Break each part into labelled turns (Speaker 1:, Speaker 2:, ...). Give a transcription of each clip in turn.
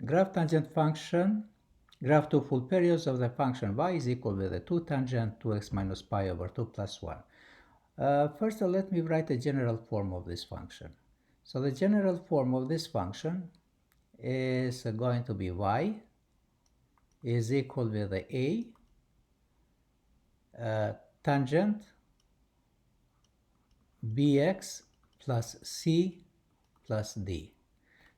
Speaker 1: graph tangent function, graph two full periods of the function y is equal with the 2 tangent 2x minus pi over 2 plus 1. First, let me write a general form of this function. So the general form of this function is going to be y is equal with the a tangent bx plus c plus d.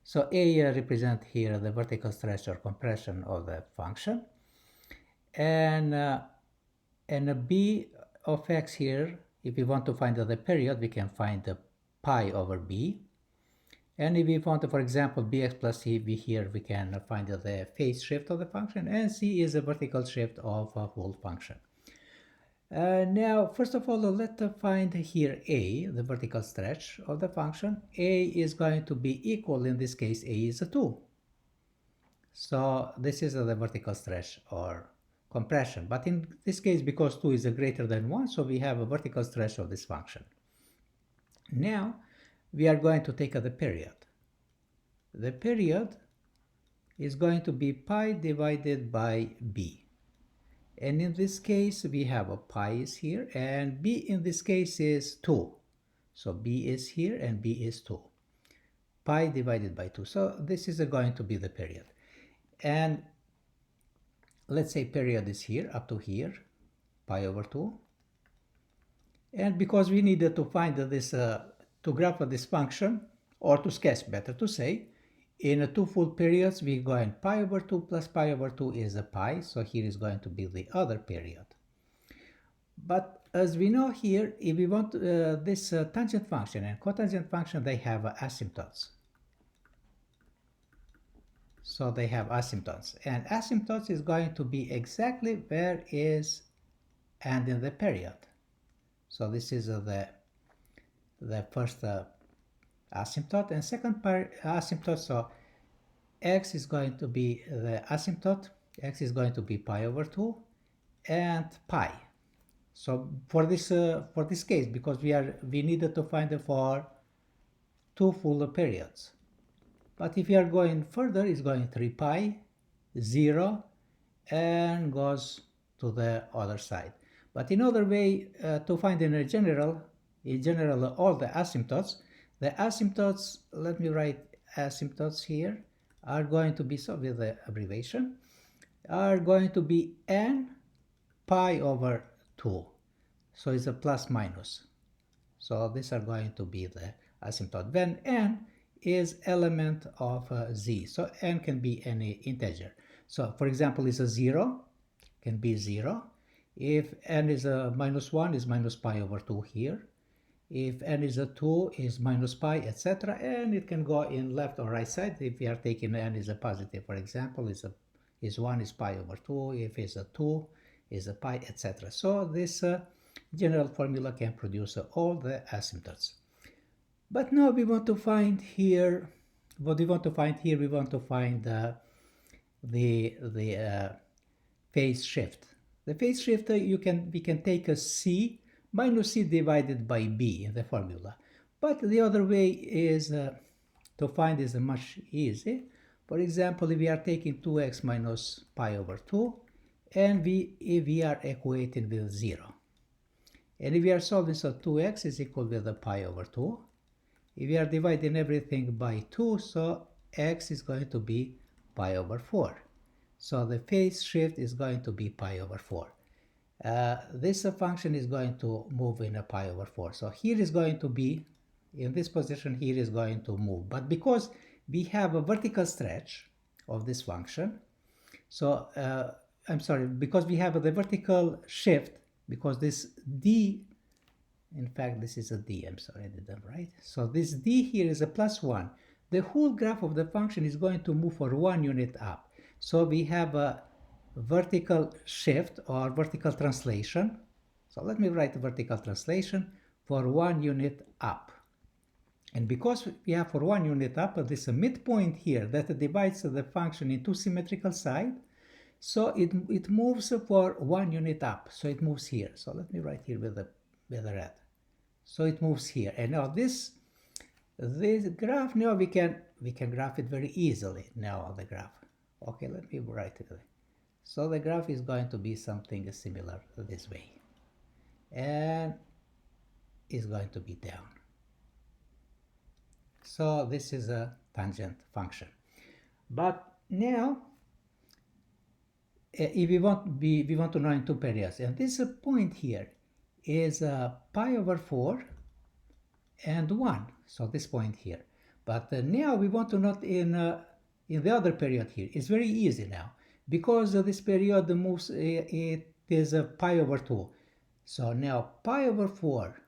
Speaker 1: So a represents here the vertical stretch or compression of the function, and b of x here, if we want to find the period, we can find the pi over b. And if we want to, for example, bx plus c, here we can find the phase shift of the function, and c is the vertical shift of a whole function. Now, first of all, let's find here a, the vertical stretch of the function. A is going to be equal, in this case, a is a 2. So this is the vertical stretch or compression. But in this case, because 2 is greater than 1, so we have a vertical stretch of this function. Now, we are going to take the period. The period is going to be pi divided by b. And in this case, we have a pi is here, and b in this case is 2. So b is here, and b is 2. Pi divided by 2. So this is going to be the period. And let's say period is here, up to here, pi over 2. And because we needed to find this, to graph this function, or to sketch, better to say, in two full periods, we go in pi over 2 plus pi over 2 is a pi, so here is going to be the other period. But as we know here, if we want this tangent function and cotangent function, they have asymptotes. So they have asymptotes, and asymptotes is going to be exactly where is and in the period. So this is the first asymptote, and second asymptote, so x is going to be the asymptote, x is going to be pi over 2 and pi. So for this case, because we needed to find it for two full periods. But if we are going further, it's going 3 pi, 0, and goes to the other side. But in other way, to find in general all the asymptotes, let me write asymptotes here, are going to be, so with the abbreviation, are going to be n pi over 2. So it's a plus minus. So these are going to be the asymptote. When n is element of z. So n can be any integer. So for example, it's a 0, can be 0. If n is a minus 1, is minus pi over 2 here. If n is a 2, is minus pi, etc. And it can go in left or right side. If we are taking n is a positive, for example, is 1 is pi over 2. If it's a 2, is a pi, etc. So this general formula can produce all the asymptotes. But now we want to find here, what we want to find here, we want to find the phase shift. The phase shift, we can take a c minus c divided by b in the formula. But the other way is to find is much easy. For example, if we are taking 2x minus pi over 2, and if we are equating with 0. And if we are solving, so 2x is equal with the pi over 2. If we are dividing everything by 2, so x is going to be pi over 4. So the phase shift is going to be pi over 4. This function is going to move in a pi over 4. So here is going to be, in this position, here is going to move. But because we have a vertical stretch of this function, so I'm sorry, because we have the vertical shift, because this d, in fact, this is a d, I'm sorry, I didn't write. So this d here is a plus 1. The whole graph of the function is going to move for 1 unit up. So we have a vertical shift or vertical translation. So let me write the vertical translation for 1 unit up. And because we have for 1 unit up, this is a midpoint here that divides the function into symmetrical side. So it moves for 1 unit up. So it moves here. So let me write here with the red. So it moves here. And now this graph, now we can we can graph it very easily now on the graph. Okay, let me write it. So the graph is going to be something similar this way, and is going to be down. So this is a tangent function. But now, if we want to know in two periods, and this point here is pi over 4 and 1. So this point here. But now we want to know in the other period here. It's very easy now, because this period moves, it is pi over 2. So now pi over 4.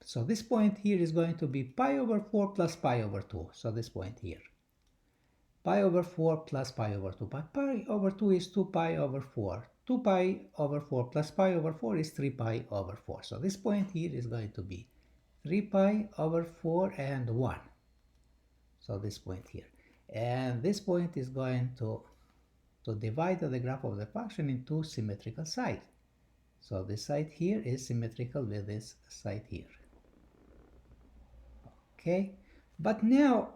Speaker 1: So this point here is going to be pi over 4 plus pi over 2. So this point here. Pi over 4 plus pi over 2. But pi over 2 is 2 pi over 4. 2 pi over 4 plus pi over 4 is 3 pi over 4. So this point here is going to be 3 pi over 4 and 1. So this point here. And this point is going to divide the graph of the function in two symmetrical sides. So this side here is symmetrical with this side here. Okay, but now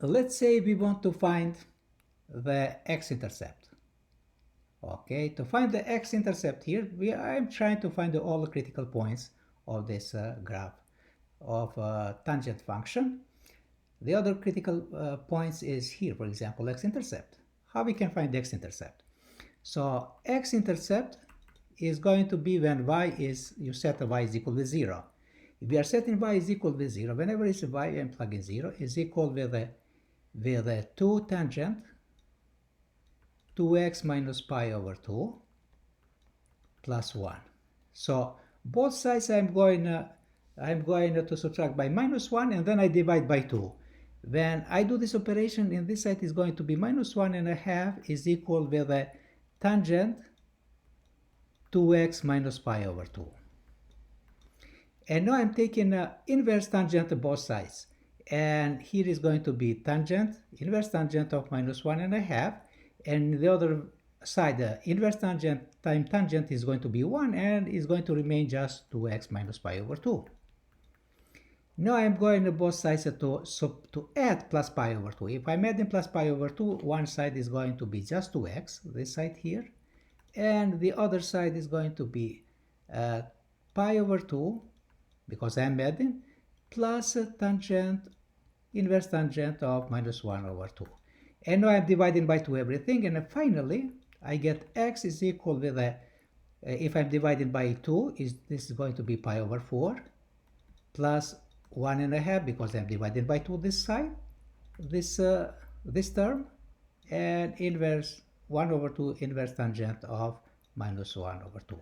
Speaker 1: let's say we want to find the x-intercept. Okay, to find the x-intercept here, I'm trying to find all the critical points of this graph of tangent function. The other critical points is here, for example, x-intercept. How we can find the x-intercept? So x-intercept is going to be when y is, you set y is equal to 0. If we are setting y is equal to 0, whenever it's y and plug in 0, is equal with a 2 tangent 2x minus pi over 2 plus 1. So both sides I'm going to subtract by minus 1, and then I divide by 2. When I do this operation, in this side is going to be minus 1.5 is equal with a tangent 2x minus pi over 2. And now I'm taking inverse tangent of both sides. And here is going to be tangent, inverse tangent of minus 1.5. And the other side, inverse tangent time tangent is going to be 1, and is going to remain just 2x minus pi over 2. Now I'm going to both sides to add plus pi over 2. If I'm adding plus pi over 2, one side is going to be just 2x, this side here. And the other side is going to be pi over 2, because I'm adding, plus tangent, inverse tangent of minus 1 over 2. And now I'm dividing by 2 everything, and finally I get x is equal with if I'm dividing by 2, this is going to be pi over 4 plus 1.5, because I'm dividing by 2 this side, this term, and inverse 1 over 2 inverse tangent of minus 1 over 2.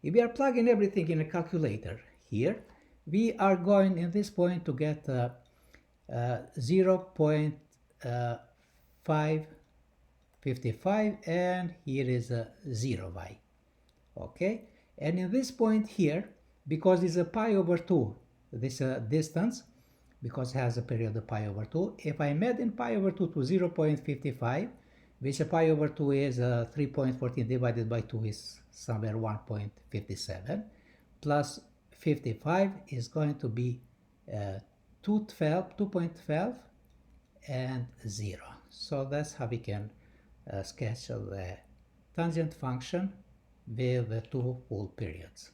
Speaker 1: If we are plugging everything in a calculator here, we are going in this point to get 0.555, and here is 0y. Okay, and in this point here, because it's a pi over 2, this distance, because it has a period of pi over 2, if I'm adding pi over 2 to 0.55, which pi over 2 is 3.14 divided by 2 is somewhere 1.57, plus 55 is going to be 2.12 and 0. So that's how we can sketch the tangent function with the two full periods.